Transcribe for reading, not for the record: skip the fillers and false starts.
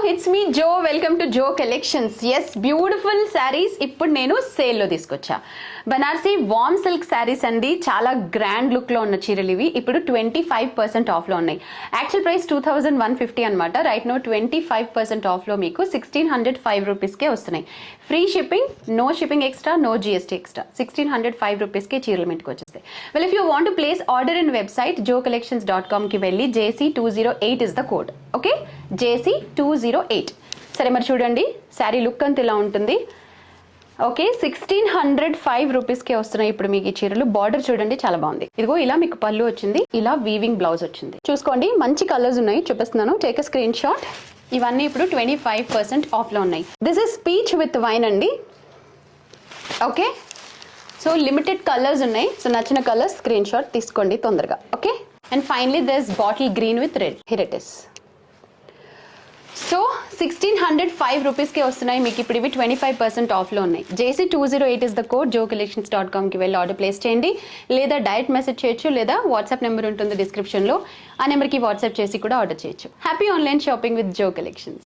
It's me Jo. Welcome to Jo collections. Yes, beautiful saris ఇప్పుడు నేను సేల్లో తీసుకొచ్చా. బనారసి వామ్ సిల్క్ శారీస్ అండి. చాలా గ్రాండ్ లుక్లో ఉన్న చీరలు ఇవి. ఇప్పుడు 25% ఆఫ్లో ఉన్నాయి. యాక్చువల్ ప్రైస్ 2150 అనమాట. రైట్ నో 25% ఆఫ్లో మీకు 1605 రూపీస్కే వస్తున్నాయి. Free shipping, no shipping extra, no GST extra. 1605 రూపీస్కే చీరలు ఇంటికి వచ్చేస్తాయి. Well, if you want to place order in website jocollections.com వెళ్ళి JC208 is the code. Okay, JC208. సరే, మరి చూడండి శారీ లుక్ అంతా ఇలా ఉంటుంది. ఓకే, 1605 రూపీస్కే వస్తున్నాయి ఇప్పుడు మీకు ఈ చీరలు. బార్డర్ చూడండి చాలా బాగుంది. ఇదిగో ఇలా మీకు పళ్ళు వచ్చింది, ఇలా వీవింగ్ బ్లౌజ్ వచ్చింది. చూసుకోండి, మంచి కలర్స్ ఉన్నాయి, చూపిస్తున్నాను. Take a screen shot. ఇవన్నీ ఇప్పుడు 25% ఆఫ్లో ఉన్నాయి. This is peach with wine అండి. ఓకే, సో లిమిటెడ్ కలర్స్ ఉన్నాయి. సో నచ్చిన కలర్స్ స్క్రీన్ షాట్ తీసుకోండి తొందరగా. Okay, and finally this bottle green with red. Here it is. So 1605 రూపీస్కే వస్తున్నాయి మీకు ఇప్పుడు ఇవి. 25% ఆఫ్లో ఉన్నాయి. JC208 is the code. jocollections.com వెళ్ళి ఆర్డర్ ప్లేస్ చేయండి, లేదా డైరెక్ట్ మెసేజ్ చేయొచ్చు, లేదా వాట్సాప్ నెంబర్ ఉంటుంది డిస్క్రిప్షన్లో. ఆ నెంబర్కి వాట్సాప్ చేసి కూడా ఆర్డర్ చేయొచ్చు. Happy online shopping with Jo collections.